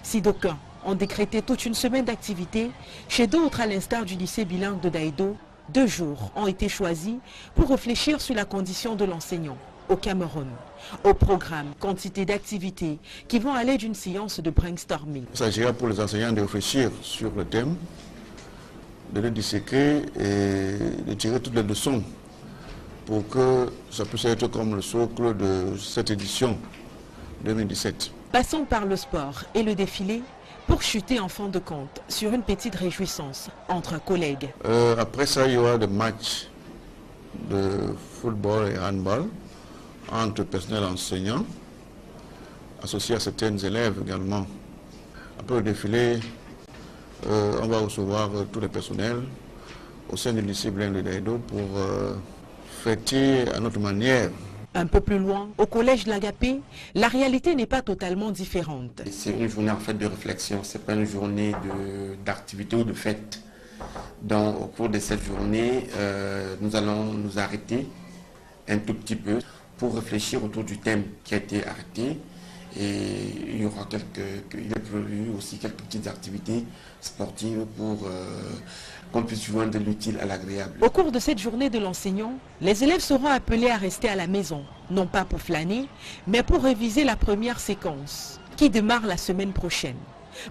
Si d'aucuns ont décrété toute une semaine d'activité, chez d'autres, à l'instar du lycée bilingue de Daïdo, 2 jours ont été choisis pour réfléchir sur la condition de l'enseignant au Cameroun. Au programme, quantité d'activités qui vont aller d'une séance de brainstorming. Il s'agira pour les enseignants de réfléchir sur le thème, de le disséquer et de tirer toutes les leçons pour que ça puisse être comme le socle de cette édition 2017. Passons par le sport et le défilé pour chuter en fin de compte sur une petite réjouissance entre collègues. Après ça, il y aura des matchs de football et handball entre personnel enseignant, associé à certains élèves également. Après le défilé, on va recevoir tous les personnels au sein du lycée bilingue de Daïdo pour fêter à notre manière. Un peu plus loin, au collège de l'Agapé, la réalité n'est pas totalement différente. C'est une journée en fait de réflexion, ce n'est pas une journée d'activité ou de fête. Donc au cours de cette journée, nous allons nous arrêter un tout petit peu pour réfléchir autour du thème qui a été arrêté. Et il y aura il est prévu aussi quelques petites activités sportives pour qu'on puisse joindre l'utile à l'agréable. Au cours de cette journée de l'enseignant, les élèves seront appelés à rester à la maison, non pas pour flâner, mais pour réviser la première séquence, qui démarre la semaine prochaine.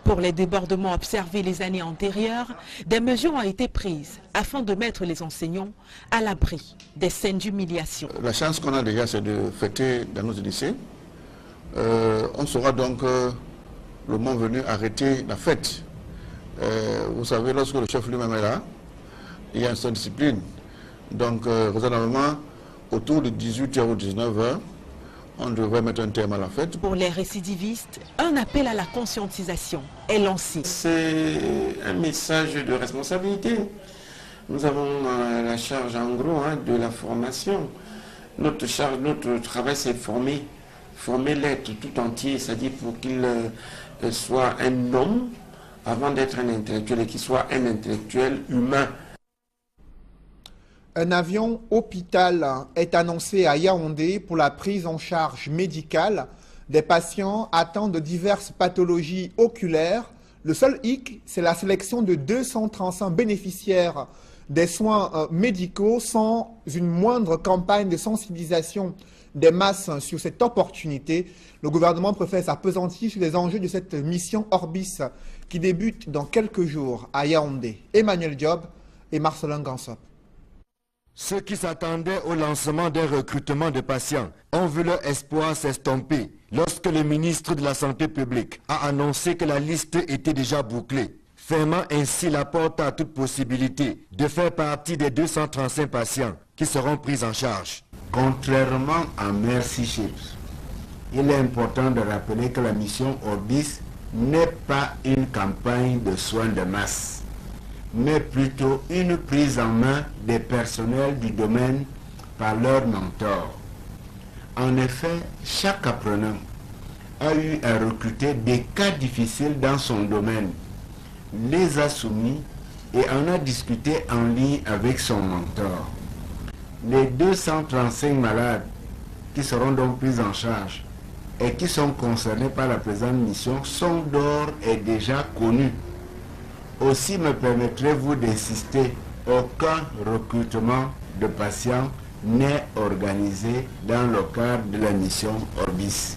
Pour les débordements observés les années antérieures, des mesures ont été prises afin de mettre les enseignants à l'abri des scènes d'humiliation. La chance qu'on a déjà, c'est de fêter dans nos lycées. On saura donc le moment venu arrêter la fête. Vous savez, lorsque le chef lui-même est là, il y a une certaine discipline. Donc, raisonnablement, autour de 18h ou 19h, on devrait mettre un terme à la fête. Pour les récidivistes, un appel à la conscientisation est lancé. C'est un message de responsabilité. Nous avons la charge en gros de la formation. Notre travail, c'est former l'être tout entier, c'est-à-dire pour qu'il soit un homme avant d'être un intellectuel et qu'il soit un intellectuel humain. Un avion hôpital est annoncé à Yaoundé pour la prise en charge médicale des patients atteints de diverses pathologies oculaires. Le seul hic, c'est la sélection de 235 bénéficiaires des soins médicaux sans une moindre campagne de sensibilisation des masses sur cette opportunité. Le gouvernement préfère s'appesantir sur les enjeux de cette mission Orbis qui débute dans quelques jours à Yaoundé. Emmanuel Diop et Marcelin Gansop. Ceux qui s'attendaient au lancement d'un recrutement de patients ont vu leur espoir s'estomper lorsque le ministre de la Santé publique a annoncé que la liste était déjà bouclée, fermant ainsi la porte à toute possibilité de faire partie des 235 patients qui seront pris en charge. Contrairement à Mercy Chips, il est important de rappeler que la mission Orbis n'est pas une campagne de soins de masse, mais plutôt une prise en main des personnels du domaine par leurs mentors. En effet, chaque apprenant a eu à recruter des cas difficiles dans son domaine, les a soumis et en a discuté en ligne avec son mentor. Les 235 malades qui seront donc pris en charge et qui sont concernés par la présente mission sont d'ores et déjà connus Aussi me permettrez-vous d'insister, aucun recrutement de patients n'est organisé dans le cadre de la mission Orbis.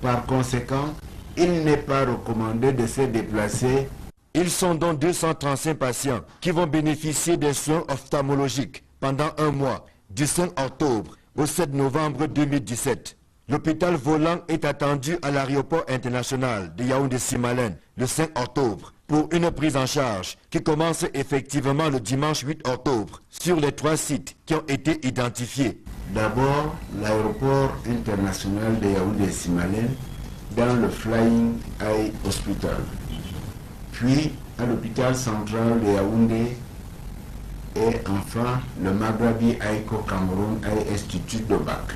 Par conséquent, il n'est pas recommandé de se déplacer. Ils sont donc 235 patients qui vont bénéficier des soins ophtalmologiques pendant un mois, du 5 octobre au 7 novembre 2017. L'hôpital volant est attendu à l'aéroport international de Yaoundé-Simalène le 5 octobre pour une prise en charge qui commence effectivement le dimanche 8 octobre sur les 3 sites qui ont été identifiés. D'abord, l'aéroport international de Yaoundé-Simalène dans le Flying Eye Hospital, puis à l'hôpital central de Yaoundé et enfin le Maghrabi Aïko Cameroun Eye Institute de Bac.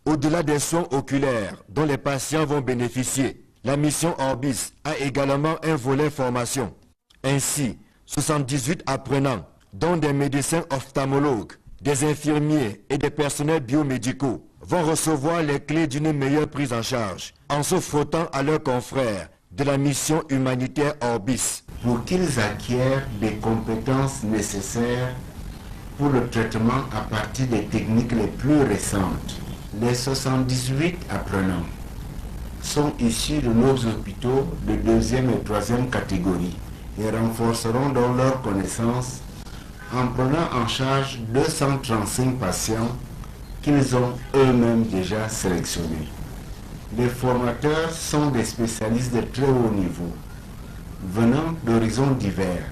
Au-delà des soins oculaires dont les patients vont bénéficier, la mission Orbis a également un volet formation. Ainsi, 78 apprenants, dont des médecins ophtalmologues, des infirmiers et des personnels biomédicaux, vont recevoir les clés d'une meilleure prise en charge en se frottant à leurs confrères de la mission humanitaire Orbis. Pour qu'ils acquièrent des compétences nécessaires pour le traitement à partir des techniques les plus récentes. Les 78 apprenants sont issus de nos hôpitaux de 2e et 3e catégorie et renforceront donc leurs connaissances en prenant en charge 235 patients qu'ils ont eux-mêmes déjà sélectionnés. Les formateurs sont des spécialistes de très haut niveau, venant d'horizons divers.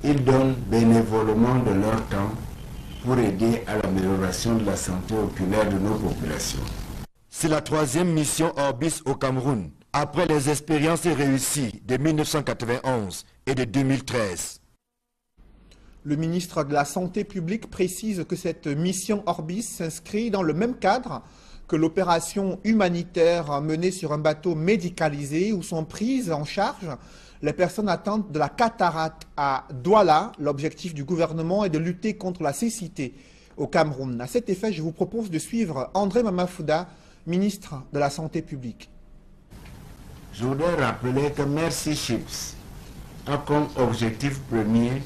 Ils donnent bénévolement de leur temps pour aider à l'amélioration de la santé oculaire de nos populations. C'est la 3e mission Orbis au Cameroun, après les expériences réussies de 1991 et de 2013. Le ministre de la Santé publique précise que cette mission Orbis s'inscrit dans le même cadre que l'opération humanitaire menée sur un bateau médicalisé où sont prises en charge les personnes atteintes de la cataracte à Douala. L'objectif du gouvernement est de lutter contre la cécité au Cameroun. À cet effet, je vous propose de suivre André Mamafouda, ministre de la Santé publique. Je voudrais rappeler que Merci Chips a comme objectif premier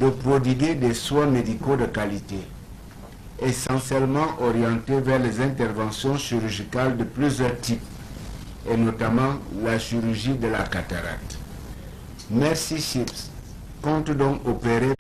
de prodiguer des soins médicaux de qualité, essentiellement orientés vers les interventions chirurgicales de plusieurs types, et notamment la chirurgie de la cataracte. Merci Chips compte donc opérer.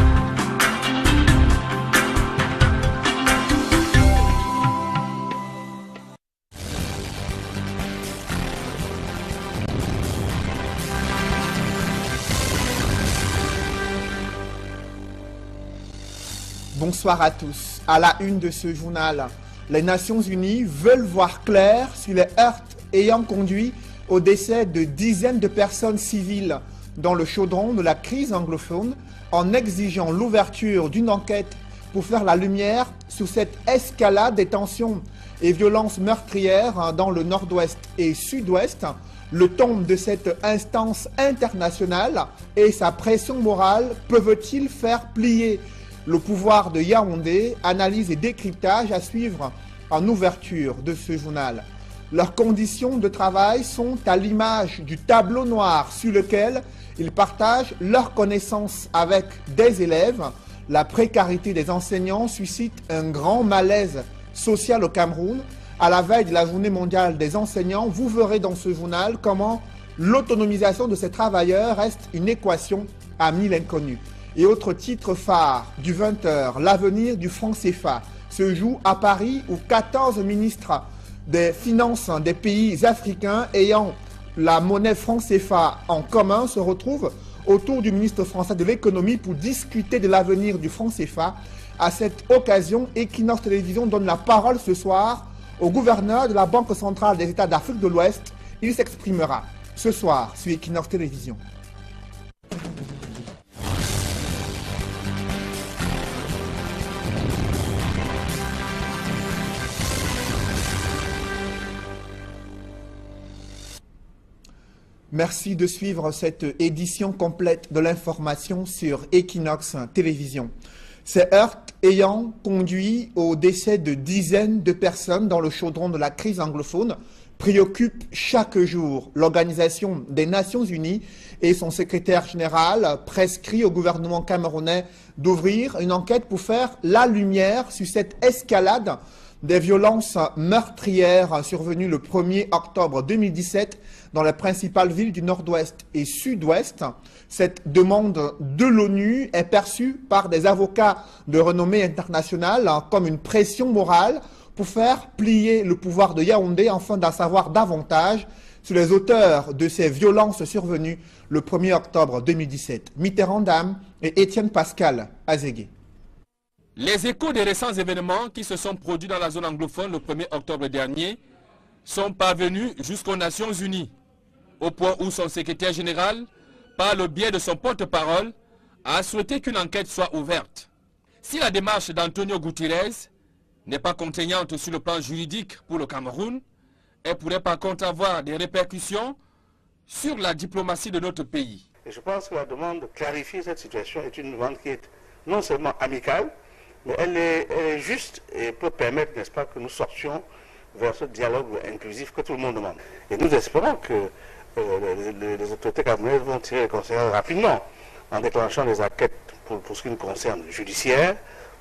Bonsoir à tous. À la une de ce journal, les Nations Unies veulent voir clair sur les heurts ayant conduit au décès de dizaines de personnes civiles dans le chaudron de la crise anglophone, en exigeant l'ouverture d'une enquête pour faire la lumière sur cette escalade des tensions et violences meurtrières dans le nord-ouest et sud-ouest. Le ton de cette instance internationale et sa pression morale peuvent-ils faire plier le pouvoir de Yaoundé? Analyse et décryptage à suivre en ouverture de ce journal. Leurs conditions de travail sont à l'image du tableau noir sur lequel ils partagent leurs connaissances avec des élèves. La précarité des enseignants suscite un grand malaise social au Cameroun. À la veille de la journée mondiale des enseignants, vous verrez dans ce journal comment l'autonomisation de ces travailleurs reste une équation à mille inconnus. Et autre titre phare du 20h, l'avenir du franc CFA se joue à Paris où 14 ministres des finances des pays africains ayant la monnaie franc CFA en commun se retrouvent autour du ministre français de l'économie pour discuter de l'avenir du franc CFA. À cette occasion, Equinox Télévision donne la parole ce soir au gouverneur de la Banque centrale des États d'Afrique de l'Ouest. Il s'exprimera ce soir sur Equinox Télévision. Merci de suivre cette édition complète de l'information sur Equinox Télévision. Ces heurts ayant conduit au décès de dizaines de personnes dans le chaudron de la crise anglophone, préoccupe chaque jour. L'Organisation des Nations Unies et son secrétaire général prescrit au gouvernement camerounais d'ouvrir une enquête pour faire la lumière sur cette escalade des violences meurtrières survenues le 1er octobre 2017 dans les principales villes du nord-ouest et sud-ouest. Cette demande de l'ONU est perçue par des avocats de renommée internationale comme une pression morale pour faire plier le pouvoir de Yaoundé afin d'en savoir davantage sur les auteurs de ces violences survenues le 1er octobre 2017. Mitterrand Dam et Étienne Pascal Azégué. Les échos des récents événements qui se sont produits dans la zone anglophone le 1er octobre dernier sont parvenus jusqu'aux Nations Unies, au point où son secrétaire général, par le biais de son porte-parole, a souhaité qu'une enquête soit ouverte. Si la démarche d'Antonio Guterres n'est pas contraignante sur le plan juridique pour le Cameroun, elle pourrait par contre avoir des répercussions sur la diplomatie de notre pays. Et je pense que la demande de clarifier cette situation est une demande qui est non seulement amicale, mais elle est juste et peut permettre, n'est-ce pas, que nous sortions vers ce dialogue inclusif que tout le monde demande. Et nous espérons que les autorités camerounaises vont tirer les conséquences rapidement en déclenchant des enquêtes pour ce qui nous concerne judiciaire,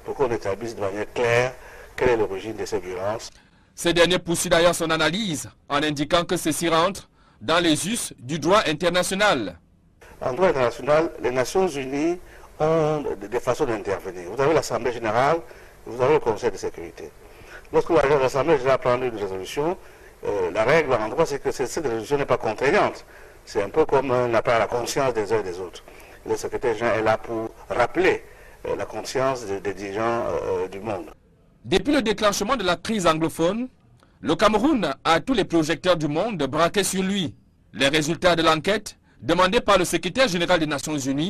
pour qu'on établisse de manière claire quelle est l'origine de ces violences. Ce dernier poursuit d'ailleurs son analyse en indiquant que ceci rentre dans les us du droit international. En droit international, les Nations Unies ont des façons d'intervenir. Vous avez l'Assemblée générale, vous avez le Conseil de sécurité. Lorsque l'Assemblée générale prend une résolution, la règle en droit, c'est que cette résolution n'est pas contraignante. C'est un peu comme un appel à la conscience des uns et des autres. Le secrétaire général est là pour rappeler la conscience des dirigeants du monde. Depuis le déclenchement de la crise anglophone, le Cameroun a tous les projecteurs du monde braqués sur lui. Les résultats de l'enquête, demandés par le secrétaire général des Nations Unies,